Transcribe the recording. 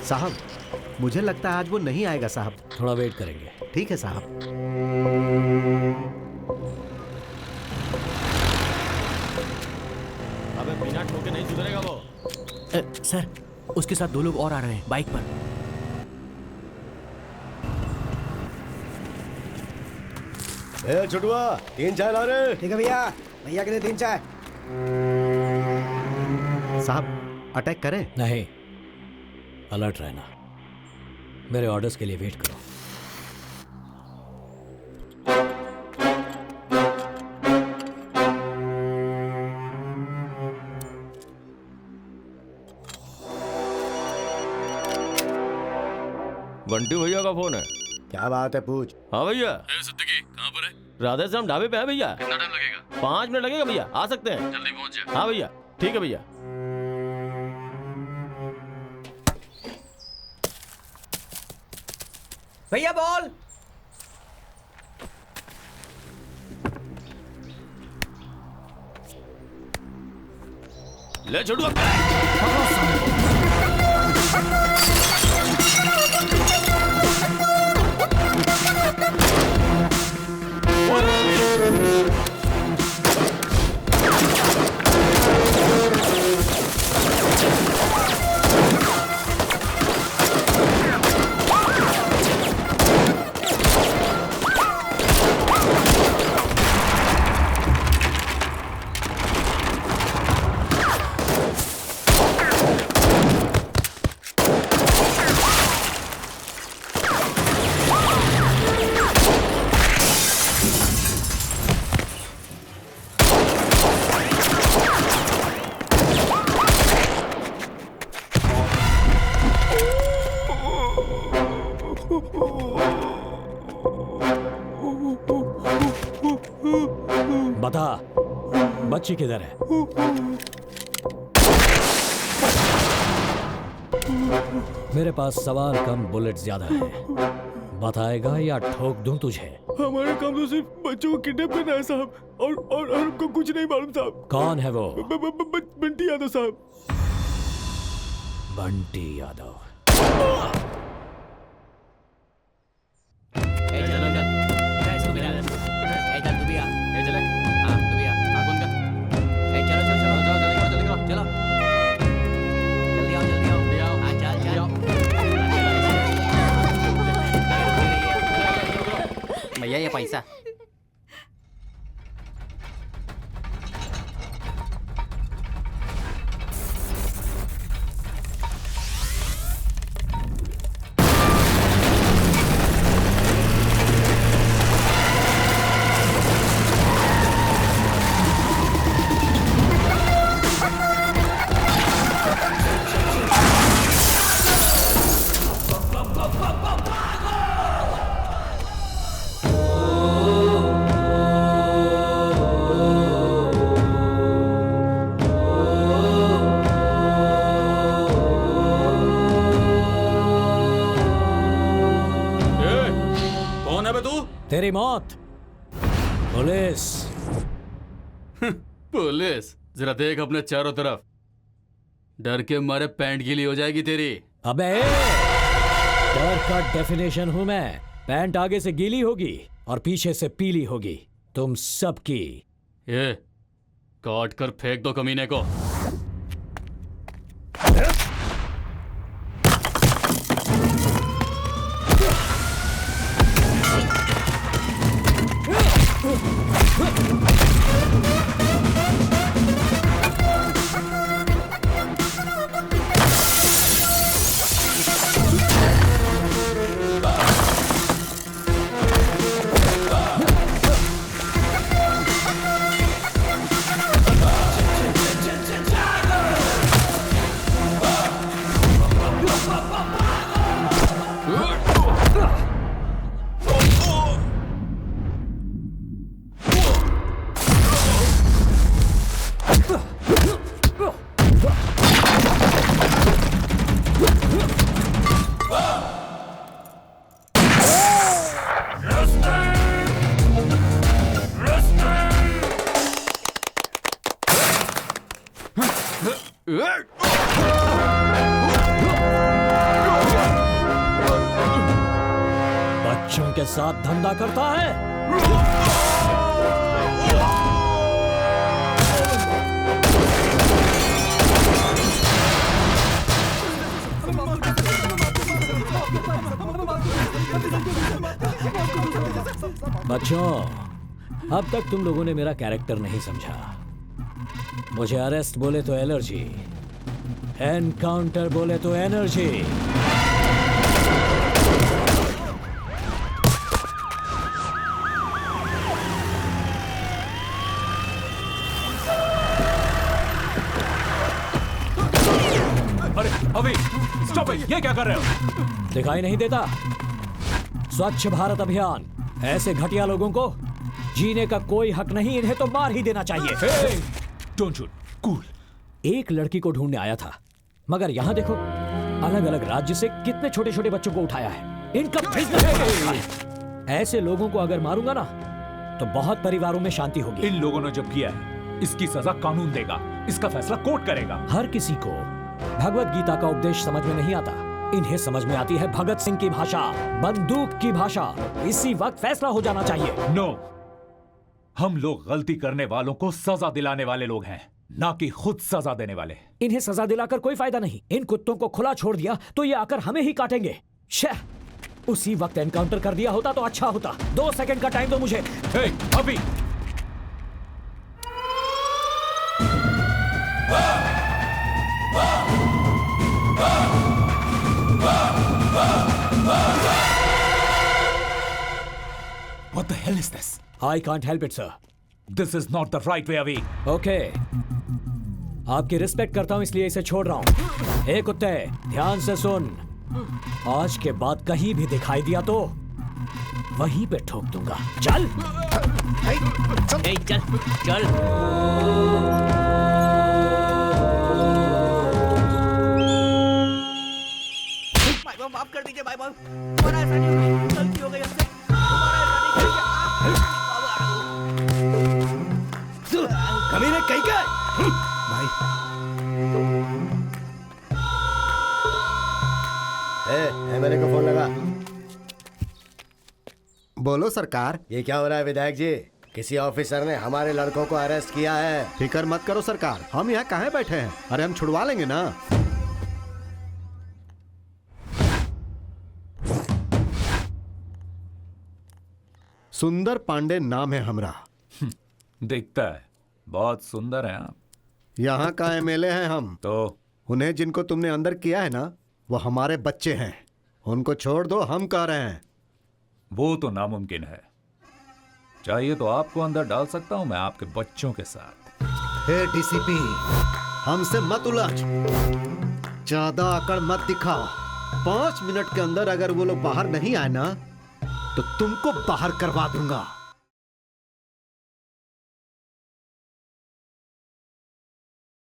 साहब, मुझे लगता है आज वो नहीं आएगा साहब। थोड़ा वेट करेंगे। ठीक है साहब। अबे बिना ठोके नहीं सुधरेगा वो। सर, उसके साथ 2 लोग और आ रहे हैं बाइक पर। छुटुआ 3 चाय ला रहे। ठीक है भैया, भैया के लिए 3 चाय। साहब अटैक करें? नहीं, अलर्ट रहना। मेरे ऑर्डर्स के लिए वेट करो। बंटी भैया का फोन है। क्या बात है, पूछ। हाँ भैया। सिद्दीकी कहाँ पर है? राधे श्याम ढाबे पे है भैया। कितना टाइम लगेगा? 5 मिनट लगेगा भैया, आ सकते हैं। जल्दी पहुंच जा। हाँ भैया, ठीक है भैया। भैया बॉल। ले छोटू। बता, बच्ची किधर है? मेरे पास सवाल कम, बुलेट ज्यादा है। बताएगा या ठोक दूं तुझे? हमारा काम तो सिर्फ बच्चों को किडनैप करना है साहब, और हमको कुछ नहीं मालूम साहब। कौन है वो? बंटी यादव साहब। बंटी यादव। भैया ये पैसा। तेरी मौत। पुलिस। पुलिस, जरा देख अपने चारों तरफ। डर के मारे पैंट गीली हो जाएगी तेरी। अबे, डर का डेफिनेशन हूं मैं। पैंट आगे से गीली होगी और पीछे से पीली होगी, तुम सबकी। ये काट कर फेंक दो कमीने को। के साथ धंधा करता है? बच्चों, अब तक तुम लोगों ने मेरा कैरेक्टर नहीं समझा। मुझे अरेस्ट बोले तो एलर्जी, एनकाउंटर बोले तो एनर्जी। अरे अभी स्टॉप इट, ये क्या कर रहे हो? दिखाई नहीं देता? स्वच्छ भारत अभियान, ऐसे घटिया लोगों को जीने का कोई हक नहीं, इन्हें तो मार ही देना चाहिए। Don't shoot, cool. एक लड़की को ढूंढने आया था, मगर यहाँ देखो, अलग अलग राज्य से कितने छोटे छोटे बच्चों को उठाया है। इनका बिजनेस। ऐसे लोगों को अगर मारूंगा ना तो बहुत परिवारों में शांति होगी। इन लोगों ने जब किया है, इसकी सजा कानून देगा, इसका फैसला कोर्ट करेगा। हर किसी को भगवत गीता का उपदेश समझ में नहीं आता, इन्हें समझ में आती है भगत सिंह की भाषा, बंदूक की भाषा। इसी वक्त फैसला हो जाना चाहिए। नो, हम लोग गलती करने वालों को सजा दिलाने वाले लोग हैं, ना कि खुद सजा देने वाले। इन्हें सजा दिलाकर कोई फायदा नहीं। इन कुत्तों को खुला छोड़ दिया तो ये आकर हमें ही काटेंगे। शह, उसी वक्त एनकाउंटर कर दिया होता तो अच्छा होता। 2 सेकंड का टाइम दो मुझे। हे, अभी What the hell is this? I can't help it, sir. This is not the right way, Avi. Okay. आपकी रिस्पेक्ट करता हूं इसलिए इसे छोड़ रहा हूं। हे कुत्ते, ध्यान से सुन। आज के बाद कहीं भी दिखाई दिया तो वहीं पे ठोक दूंगा। चल। ए, चल चल। भाई बाबू माफ कर दीजिए भाई बाबू, हमारा ऐसा नहीं होगा, गलती हो गई हमसे, हमारा ऐसा नहीं करिए। कमीने कहीं का भाई एमएलए को फोन लगा। बोलो सरकार। ये क्या हो रहा है विधायक जी? किसी ऑफिसर ने हमारे लड़कों को अरेस्ट किया है। फिक्र मत करो सरकार, हम यहाँ काहे बैठे हैं? अरे हम छुड़वा लेंगे ना। सुंदर पांडे नाम है हमरा। दिखता है बहुत सुंदर है आप। यहाँ का एमएलए हैं हम। तो उन्हें जिनको तुमने अंदर किया है ना, वो हमारे बच्चे हैं। उनको छोड़ दो, हम कह रहे हैं। वो तो नामुमकिन है। चाहिए तो आपको अंदर डाल सकता हूं मैं आपके बच्चों के साथ। हे डीसीपी, हमसे मत उलझ, ज्यादा अकड़ मत दिखाओ। 5 मिनट के अंदर अगर वो लोग बाहर नहीं आए ना तो तुमको बाहर करवा दूंगा।